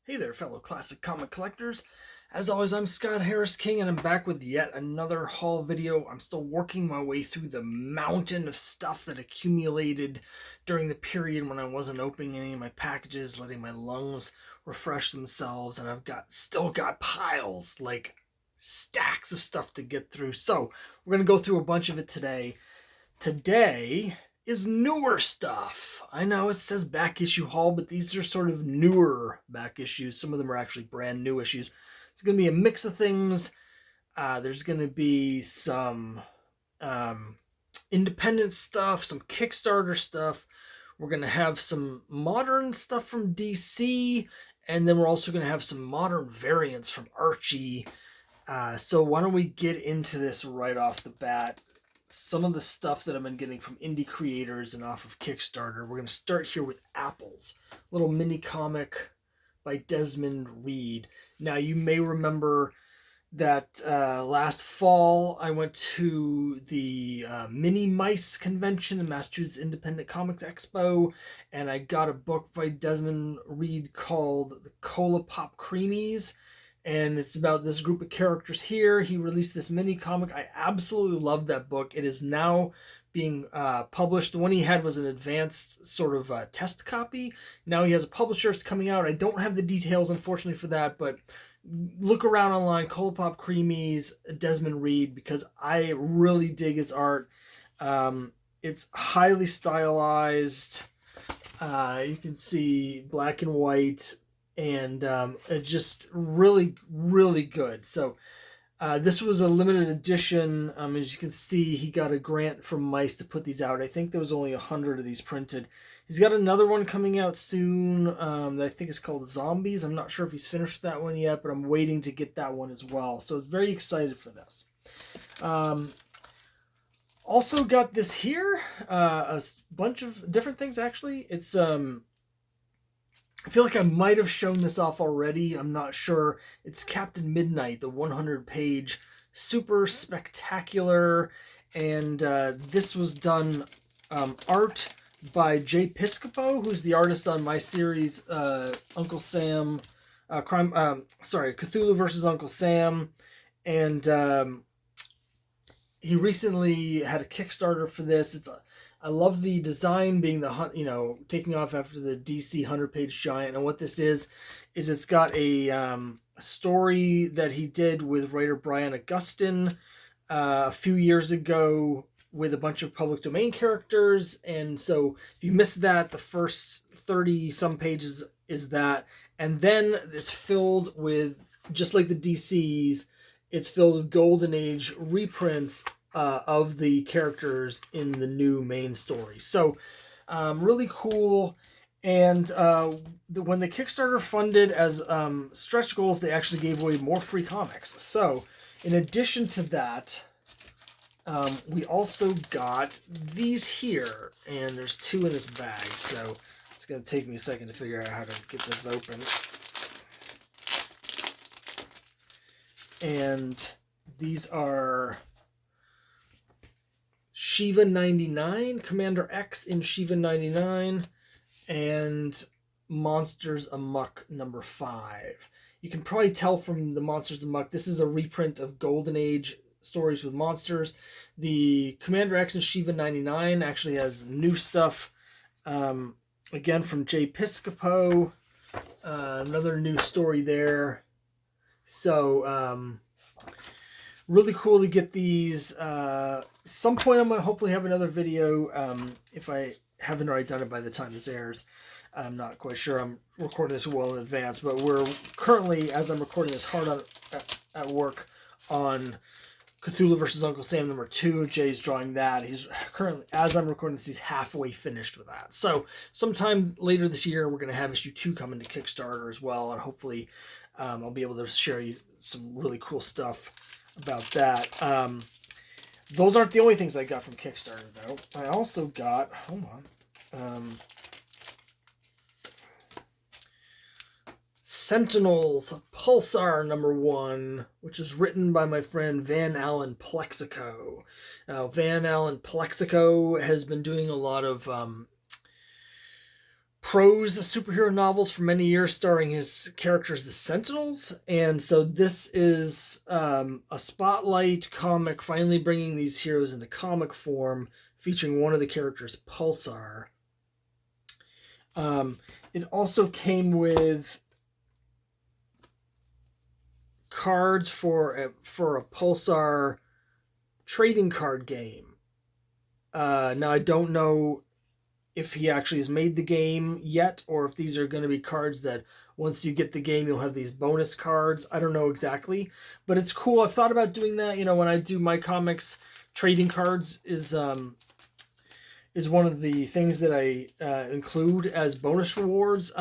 Hey there, fellow classic comic collectors. As always, I'm Scott Harris King, and I'm back with yet another haul video. I'm still working my way through the mountain of stuff that accumulated during the period when I wasn't opening any of my packages, letting my lungs refresh themselves, and still got piles, like stacks of stuff to get through. So we're gonna go through a bunch of it today. Today is newer stuff. I know it says back issue haul, but these are sort of newer back issues. Some of them are actually brand new issues. It's going to be a mix of things. There's going to be some independent stuff, some Kickstarter stuff. We're going to have some modern stuff from DC, and then we're also going to have some modern variants from Archie. So why don't we get into this right off the bat? Some of the stuff that I've been getting from indie creators and off of Kickstarter. We're going to start here with Apples, a little mini comic by Desmond Reed. Now, you may remember that last fall I went to the Mini Mice convention, the Massachusetts Independent Comics Expo, and I got a book by Desmond Reed called The Cola Pop Creamies. And it's about this group of characters here. He released this mini comic. I absolutely love that book. It is now being published. The one he had was an advanced sort of test copy. Now he has a publisher. It's coming out. I don't have the details, unfortunately, for that, but look around online, Cola Pop Creamies, Desmond Reed, because I really dig his art. It's highly stylized. You can see black and white, and it's just really, really good. So this was a limited edition. As you can see, he got a grant from Mice to put these out. I think there was only 100 of these printed. He's got another one coming out soon that I think is called Zombies. I'm not sure if he's finished that one yet, but I'm waiting to get that one as well. So very excited for this. Also got this here, a bunch of different things actually. It's I feel like I might have shown this off already. I'm not sure. It's Captain Midnight, the 100-page super spectacular, and this was done art by Jay Piscopo, who's the artist on my series Uncle Sam, Cthulhu versus Uncle Sam, and he recently had a Kickstarter for this. I love the design being taking off after the DC 100-page giant. And what this is it's got a story that he did with writer Brian Augustyn a few years ago with a bunch of public domain characters. And so if you missed that, the first 30-some pages is that. And then it's filled with, just like the DCs, it's filled with Golden Age reprints of the characters in the new main story. So really cool. And when the Kickstarter funded as stretch goals, they actually gave away more free comics. So in addition to that, we also got these here, and there's 2 in this bag. So it's going to take me a second to figure out how to get this open. And these are Shiva 99, Commander X in Shiva 99, and Monsters Amok number 5. You can probably tell from the Monsters Amok, this is a reprint of Golden Age stories with monsters. The Commander X in Shiva 99 actually has new stuff, again from Jay Piscopo, another new story there. So really cool to get these. Some point I'm going to hopefully have another video, if I haven't already done it by the time this airs. I'm not quite sure. I'm recording this well in advance, but we're currently, as I'm recording this, hard at work on Cthulhu versus Uncle Sam number 2. Jay's drawing that. He's currently, as I'm recording this, he's halfway finished with that. So sometime later this year, we're going to have issue 2 coming to Kickstarter as well, and hopefully I'll be able to share you some really cool stuff about that. Those aren't the only things I got from Kickstarter, though. I also got, hold on, Sentinels Pulsar number 1, which is written by my friend Van Allen Plexico. Now, Van Allen Plexico has been doing a lot of prose superhero novels for many years, starring his characters, the Sentinels. And so this is a spotlight comic, finally bringing these heroes into comic form, featuring one of the characters, Pulsar. It also came with cards for a Pulsar trading card game. Now, I don't know if he actually has made the game yet, or if these are going to be cards that once you get the game, you'll have these bonus cards. I don't know exactly, but it's cool. I've thought about doing that. When I do my comics, trading cards is one of the things that I include as bonus rewards.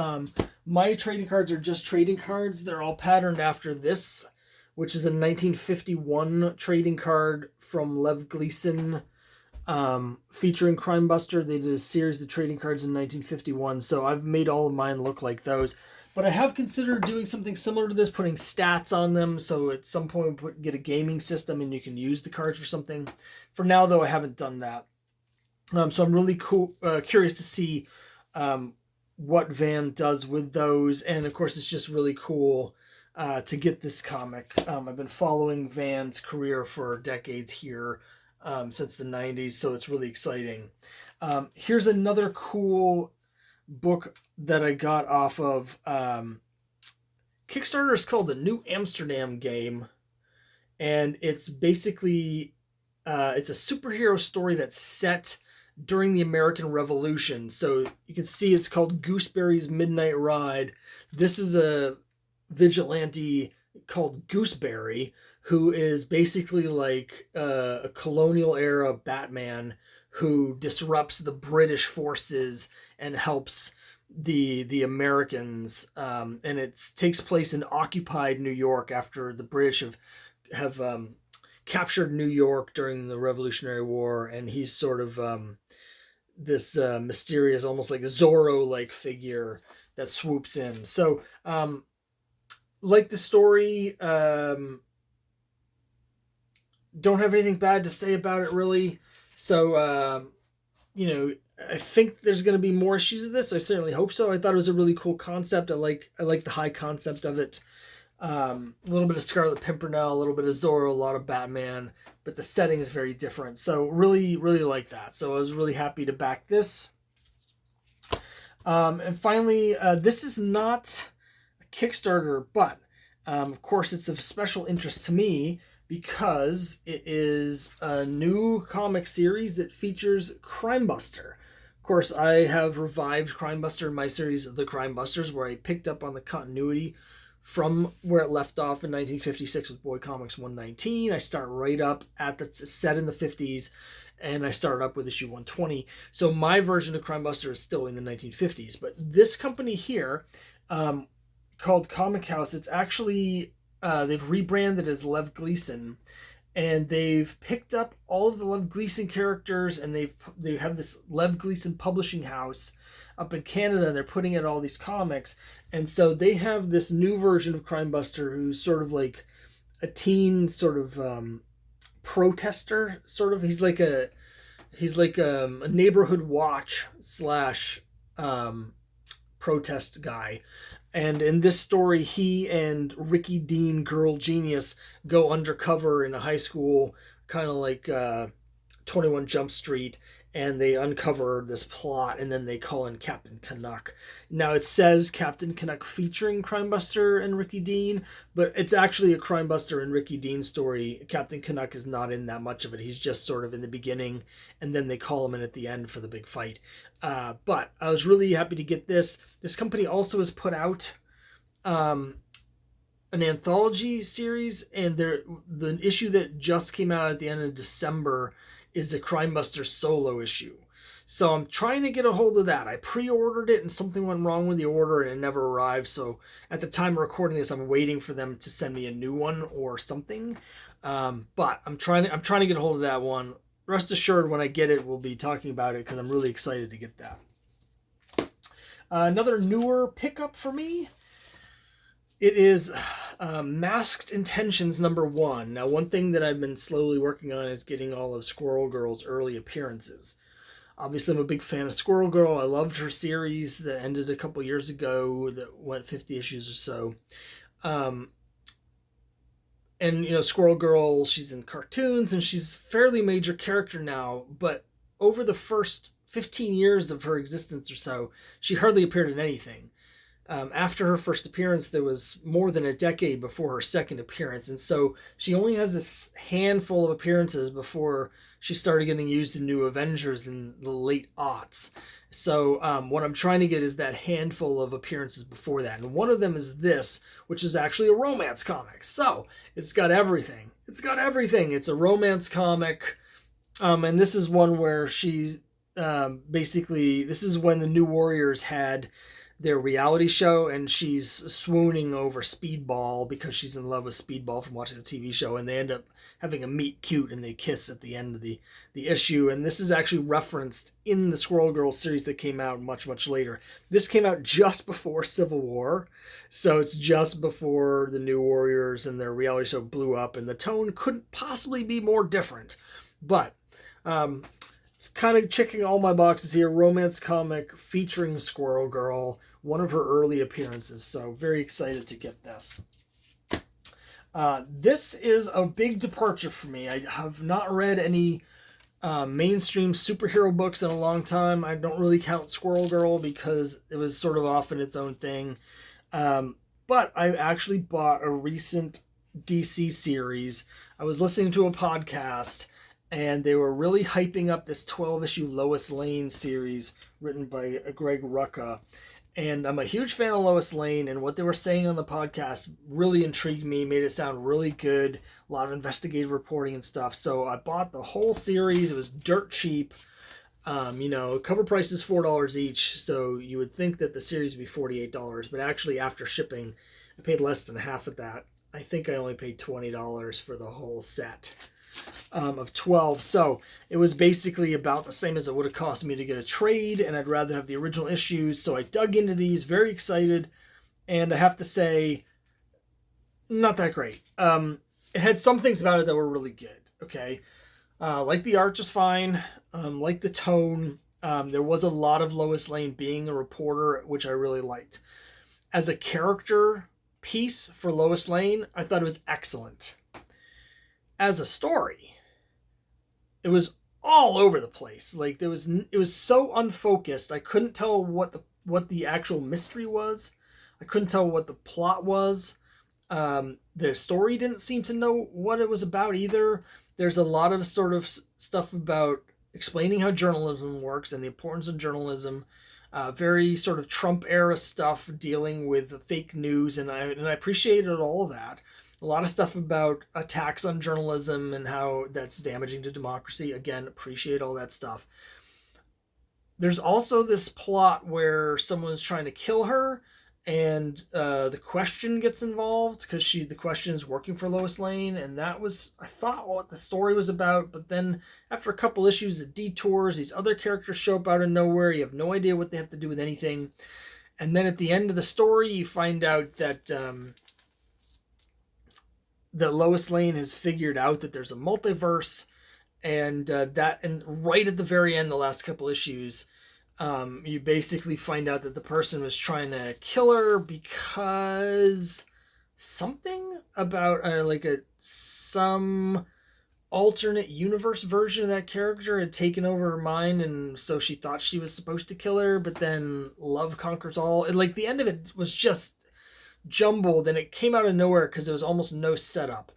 My trading cards are just trading cards. They're all patterned after this, which is a 1951 trading card from Lev Gleason, featuring Crimebuster. They did a series of trading cards in 1951, so I've made all of mine look like those. But I have considered doing something similar to this, putting stats on them, so at some point get a gaming system and you can use the cards for something. For now, though, I haven't done that. So I'm really curious to see what Van does with those, and of course it's just really cool to get this comic. I've been following Van's career for decades here, since the 90s, so it's really exciting. Here's another cool book that I got off of Kickstarter. It's called The New Amsterdam Game, and it's basically it's a superhero story that's set during the American Revolution. So you can see it's called Gooseberry's Midnight Ride. This is a vigilante called Gooseberry, who is basically like a colonial era Batman who disrupts the British forces and helps the Americans. And it takes place in occupied New York after the British have captured New York during the Revolutionary War, and he's sort of this mysterious, almost like a Zorro-like figure that swoops in. So, like the story, don't have anything bad to say about it, really. So, I think there's going to be more issues of this. I certainly hope so. I thought it was a really cool concept. I like the high concept of it. A little bit of Scarlet Pimpernel, a little bit of Zorro, a lot of Batman, but the setting is very different. So really, really like that. So I was really happy to back this. And finally, this is not a Kickstarter, but of course it's of special interest to me because it is a new comic series that features Crimebuster. Of course, I have revived Crimebuster in my series, The Crimebusters, where I picked up on the continuity from where it left off in 1956 with Boy Comics 119. I start right up at the set in the 50s, and I start up with issue 120. So my version of Crimebuster is still in the 1950s. But this company here, called Comic House, it's actually, they've rebranded as Lev Gleason, and they've picked up all of the Lev Gleason characters, and they have this Lev Gleason publishing house up in Canada, and they're putting out all these comics. And so they have this new version of Crimebuster who's sort of like a teen sort of protester, sort of. He's like a neighborhood watch slash protest guy. And in this story, he and Ricky Dean, Girl Genius, go undercover in a high school, kind of like 21 Jump Street, and they uncover this plot, and then they call in Captain Canuck. Now, it says Captain Canuck featuring Crimebuster and Ricky Dean, but it's actually a Crimebuster and Ricky Dean story. Captain Canuck is not in that much of it. He's just sort of in the beginning, and then they call him in at the end for the big fight. But I was really happy to get this. This company also has put out an anthology series, and the issue that just came out at the end of December is a Crimebuster solo issue. So I'm trying to get a hold of that. I pre-ordered it and something went wrong with the order and it never arrived. So at the time of recording this, I'm waiting for them to send me a new one or something. But I'm trying to get a hold of that one. Rest assured, when I get it, we'll be talking about it because I'm really excited to get that. Another newer pickup for me. It is Masked Intentions #1. Now, one thing that I've been slowly working on is getting all of Squirrel Girl's early appearances. Obviously, I'm a big fan of Squirrel Girl. I loved her series that ended a couple years ago that went 50 issues or so. Um, and, Squirrel Girl, she's in cartoons and she's a fairly major character now, but over the first 15 years of her existence or so, she hardly appeared in anything. After her first appearance, there was more than a decade before her second appearance, and so she only has this handful of appearances before she started getting used in New Avengers in the late aughts. So what I'm trying to get is that handful of appearances before that, and one of them is this, which is actually a romance comic. So it's got everything. It's got everything. It's a romance comic, and this is one where she basically, this is when the New Warriors had their reality show, and she's swooning over Speedball because she's in love with Speedball from watching the TV show, and they end up having a meet cute and they kiss at the end of the issue. And this is actually referenced in the Squirrel Girl series that came out much, much later. This came out just before Civil War, so it's just before the New Warriors and their reality show blew up, and the tone couldn't possibly be more different. But it's kind of checking all my boxes here. Romance comic featuring Squirrel Girl, one of her early appearances. So very excited to get this. This is a big departure for me. I have not read any mainstream superhero books in a long time. I don't really count Squirrel Girl because it was sort of off in its own thing. But I actually bought a recent DC series. I was listening to a podcast, and they were really hyping up this 12-issue Lois Lane series written by Greg Rucka. And I'm a huge fan of Lois Lane, and what they were saying on the podcast really intrigued me, made it sound really good, a lot of investigative reporting and stuff. So I bought the whole series. It was dirt cheap. Cover price is $4 each, so you would think that the series would be $48, but actually after shipping, I paid less than half of that. I think I only paid $20 for the whole set. Of 12, so it was basically about the same as it would have cost me to get a trade, and I'd rather have the original issues, so I dug into these, very excited, and I have to say, not that great. It had some things about it that were really good, okay? Like the art just fine, like the tone, there was a lot of Lois Lane being a reporter, which I really liked. As a character piece for Lois Lane, I thought it was excellent. As a story, it was all over the place. Like it was so unfocused. I couldn't tell what the actual mystery was. I couldn't tell what the plot was. The story didn't seem to know what it was about either. There's a lot of sort of stuff about explaining how journalism works and the importance of journalism. Very sort of Trump era stuff dealing with fake news, and I appreciated all of that. A lot of stuff about attacks on journalism and how that's damaging to democracy. Again, appreciate all that stuff. There's also this plot where someone's trying to kill her, and the Question gets involved because the Question is working for Lois Lane, and that was, I thought, what the story was about. But then after a couple issues, it detours. These other characters show up out of nowhere. You have no idea what they have to do with anything. And then at the end of the story, you find out that Lois Lane has figured out that there's a multiverse, and right at the very end, the last couple issues, you basically find out that the person was trying to kill her because something about some alternate universe version of that character had taken over her mind, and so she thought she was supposed to kill her, but then love conquers all. And like the end of it was just jumbled, and it came out of nowhere because there was almost no setup.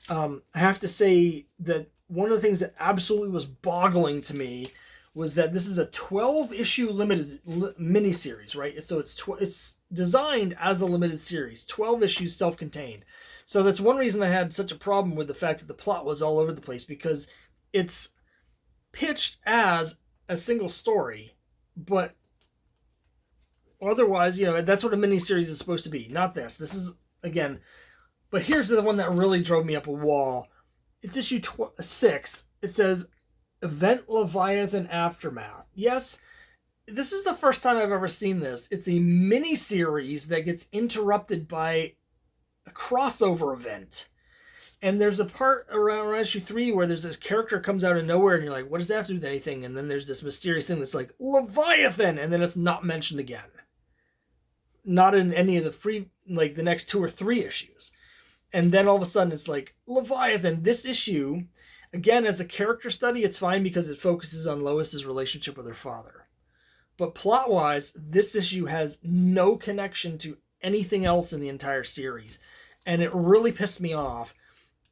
I have to say that one of the things that absolutely was boggling to me was that this is a 12-issue limited miniseries, right? So it's designed as a limited series, 12 issues self-contained. So that's one reason I had such a problem with the fact that the plot was all over the place, because it's pitched as a single story, but otherwise, that's what a miniseries is supposed to be. Not this. This is, again, but here's the one that really drove me up a wall. It's issue 6. It says, Event Leviathan Aftermath. Yes, this is the first time I've ever seen this. It's a miniseries that gets interrupted by a crossover event. And there's a part around issue 3 where there's this character comes out of nowhere, and you're like, what does that have to do with anything? And then there's this mysterious thing that's like, Leviathan! And then it's not mentioned again. Not in any of the the next 2 or 3 issues. And then all of a sudden it's like, Leviathan, this issue, again, as a character study, it's fine because it focuses on Lois's relationship with her father. But plot-wise, this issue has no connection to anything else in the entire series. And it really pissed me off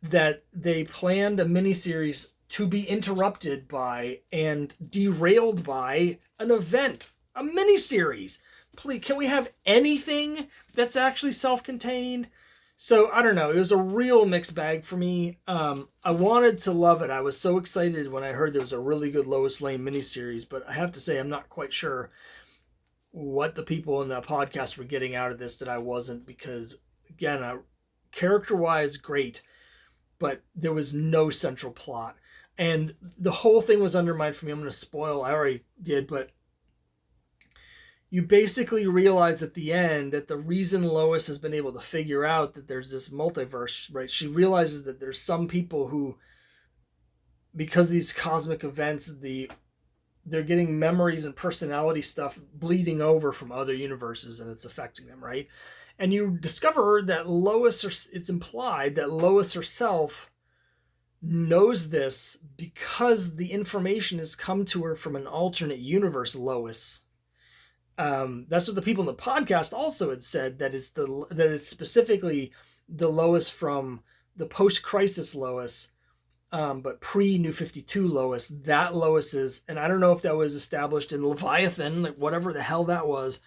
that they planned a miniseries to be interrupted by and derailed by an event, a miniseries. Please, can we have anything that's actually self-contained? So, I don't know. It was a real mixed bag for me. I wanted to love it. I was so excited when I heard there was a really good Lois Lane miniseries, but I have to say I'm not quite sure what the people in the podcast were getting out of this that I wasn't, because, again, character-wise, great, but there was no central plot. And the whole thing was undermined for me. I'm going to spoil. I already did, but you basically realize at the end that the reason Lois has been able to figure out that there's this multiverse, right? She realizes that there's some people who, because of these cosmic events, they're getting memories and personality stuff bleeding over from other universes, and it's affecting them, right? And you discover that it's implied that Lois herself knows this because the information has come to her from an alternate universe Lois. That's what the people in the podcast also had said, that it's specifically the Lois from the post-crisis Lois, but pre-New 52 Lois. That Lois is, and I don't know if that was established in Leviathan, like whatever the hell that was.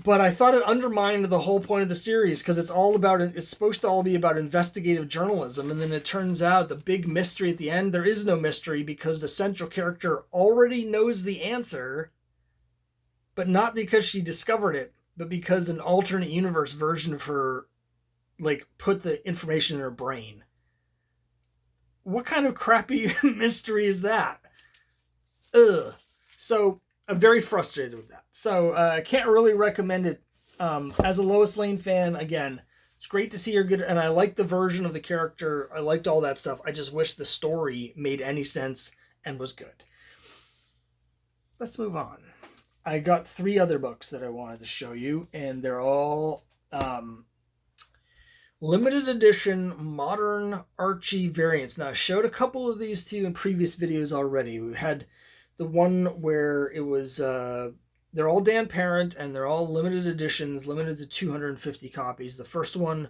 But I thought it undermined the whole point of the series, because it's supposed to all be about investigative journalism, and then it turns out the big mystery at the end, there is no mystery because the central character already knows the answer, but not because she discovered it, but because an alternate universe version of her, put the information in her brain. What kind of crappy mystery is that? Ugh. So I'm very frustrated with that. So I can't really recommend it. As a Lois Lane fan, again, it's great to see her good, and I like the version of the character. I liked all that stuff. I just wish the story made any sense and was good. Let's move on. I got 3 other books that I wanted to show you, and they're all limited edition modern Archie variants. Now, I showed a couple of these to you in previous videos already. We had the one where it was, they're all Dan Parent, and they're all limited editions, limited to 250 copies. The first one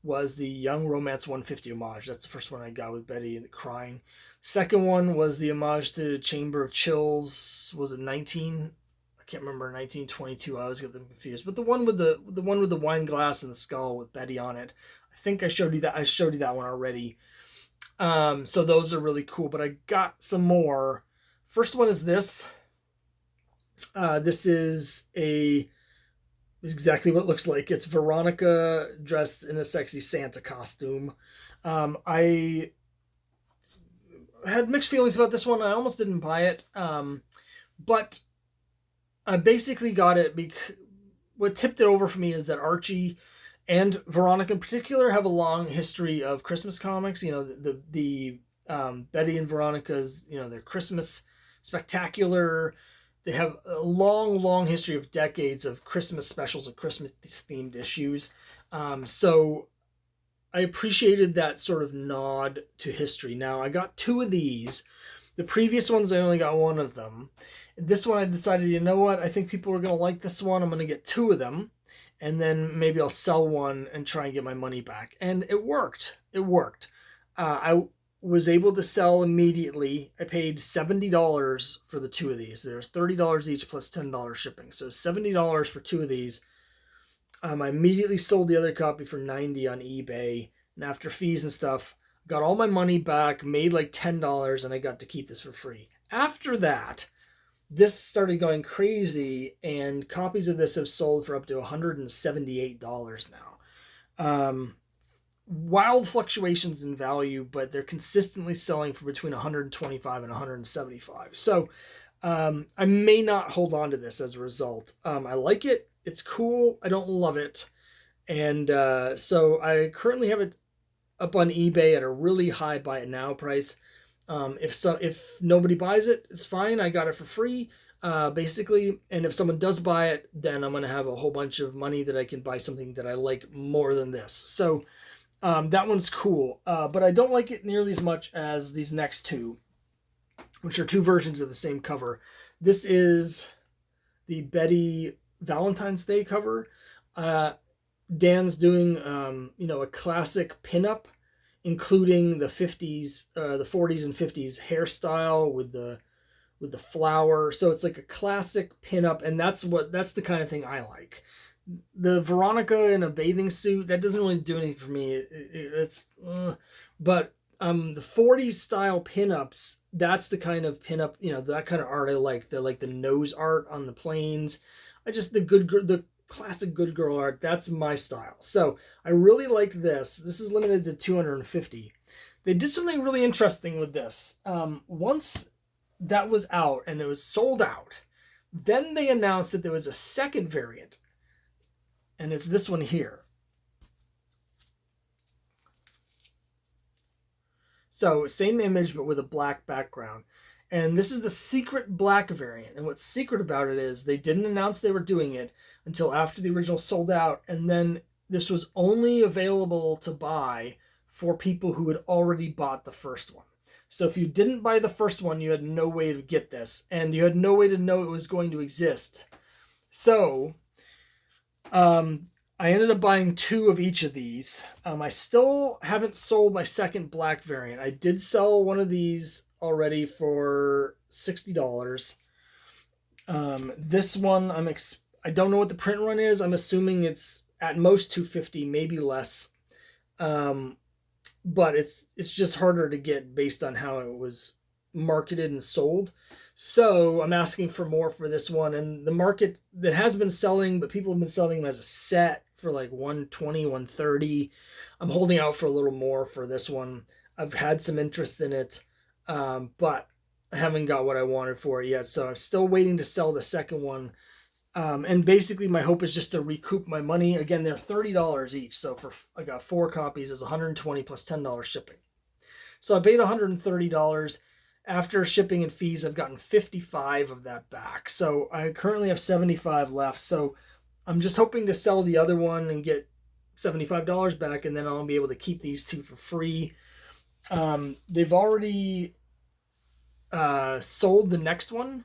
was the Young Romance 150 homage. That's the first one I got with Betty crying. Second one was the homage to Chamber of Chills. Was it 19? I can't remember, 1922. I always get them confused. But the one with the wine glass and the skull with Betty on it. I think I showed you that. I showed you that one already. So those are really cool. But I got some more. First one is this. This is exactly what it looks like. It's Veronica dressed in a sexy Santa costume. I had mixed feelings about this one. I almost didn't buy it. But I basically got it because what tipped it over for me is that Archie and Veronica in particular have a long history of Christmas comics. You know, the Betty and Veronica's, their Christmas spectacular. They have a long history of decades of Christmas specials and Christmas-themed issues. So I appreciated that sort of nod to history. Now, I got 2 of these. The previous ones, I only got 1 of them. This one, I decided, you know what? I think people are going to like this one. I'm going to get 2 of them. And then maybe I'll sell one and try and get my money back. And it worked. It worked. I was able to sell immediately. I paid $70 for the 2 of these. There's $30 each plus $10 shipping. So $70 for 2 of these. I immediately sold the other copy for $90 on eBay. And after fees and stuff, got all my money back, made like $10, and I got to keep this for free. After that, this started going crazy, and copies of this have sold for up to $178 now. Wild fluctuations in value, but they're consistently selling for between $125 and $175. So I may not hold on to this as a result. I like it. It's cool. I don't love it. And so I currently have it up on eBay at a really high buy it now price. If nobody buys it, it's fine. I got it for free, basically. And if someone does buy it, then I'm gonna have a whole bunch of money that I can buy something that I like more than this. So that one's cool, but I don't like it nearly as much as these next two, which are two versions of the same cover. This is the Betty Valentine's Day cover. Dan's doing, a classic pinup, including the 50s, the 40s and 50s hairstyle with the flower. So it's like a classic pinup, and that's the kind of thing I like. The Veronica in a bathing suit, that doesn't really do anything for me. But the 40s style pinups, that's the kind of pinup, that kind of art I like. The nose art on the planes. The classic good girl art, that's my style. So I really like this. This is limited to 250. They did something really interesting with this. Once that was out and it was sold out, then they announced that there was a second variant, and it's this one here. So same image, but with a black background. And this is the secret black variant. And what's secret about it is they didn't announce they were doing it until after the original sold out. And then this was only available to buy for people who had already bought the first one. So if you didn't buy the first one, you had no way to get this. And you had no way to know it was going to exist. So I ended up buying 2 of each of these. I still haven't sold my second black variant. I did sell one of these already for $60. This one, I don't know what the print run is. I'm assuming it's at most $250, maybe less. But it's just harder to get based on how it was marketed and sold. So I'm asking for more for this one. And the market that has been selling, but people have been selling them as a set for like $120, $130. I'm holding out for a little more for this one. I've had some interest in it, but I haven't got what I wanted for it yet. So I'm still waiting to sell the second one. And basically my hope is just to recoup my money. Again, they're $30 each. So I got 4 copies, it's $120 plus $10 shipping. So I paid $130. After shipping and fees, I've gotten 55 of that back. So I currently have 75 left. So I'm just hoping to sell the other one and get $75 back, and then I'll be able to keep these 2 for free. They've already sold the next one.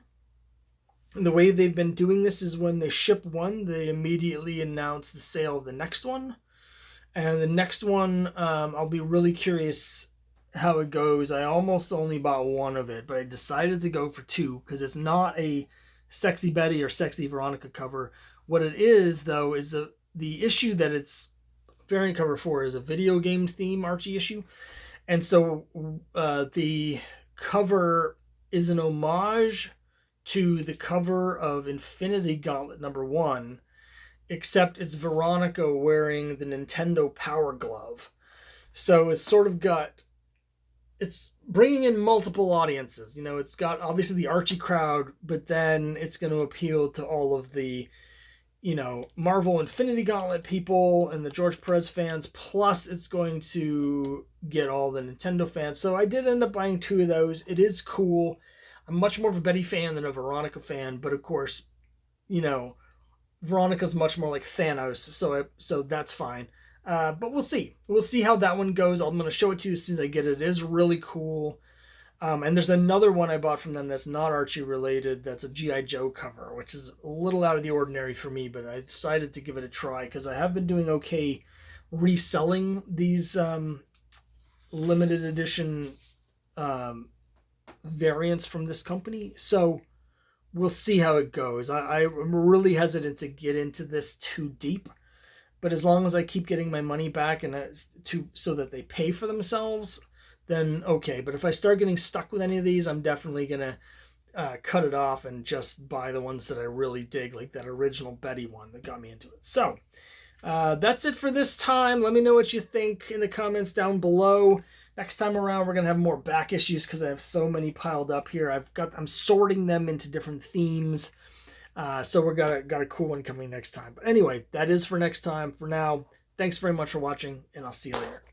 And the way they've been doing this is when they ship one, they immediately announce the sale of the next one. And the next one, I'll be really curious how it goes. I almost only bought 1 of it, but I decided to go for 2 because it's not a Sexy Betty or Sexy Veronica cover. What it is, though, is the issue that it's variant cover for is a video game theme Archie issue. And so the cover is an homage to the cover of Infinity Gauntlet #1, except it's Veronica wearing the Nintendo Power Glove. So it's sort of it's bringing in multiple audiences. It's got obviously the Archie crowd, but then it's going to appeal to all of the, Marvel Infinity Gauntlet people and the George Perez fans, plus it's going to get all the Nintendo fans. So I did end up buying 2 of those. It is cool. I'm much more of a Betty fan than a Veronica fan, but of course, Veronica's much more like Thanos, so that's fine. But we'll see. We'll see how that one goes. I'm going to show it to you as soon as I get it. It is really cool. And there's another one I bought from them that's not Archie related. That's a G.I. Joe cover, which is a little out of the ordinary for me, but I decided to give it a try because I have been doing okay reselling these limited edition variants from this company. So we'll see how it goes. I'm really hesitant to get into this too deep. But as long as I keep getting my money back so that they pay for themselves, then okay. But if I start getting stuck with any of these, I'm definitely going to cut it off and just buy the ones that I really dig, like that original Betty one that got me into it. So that's it for this time. Let me know what you think in the comments down below. Next time around, we're going to have more back issues because I have so many piled up here. I'm sorting them into different themes. So we got a cool one coming next time. But anyway, that is for next time. For now, thanks very much for watching, and I'll see you later.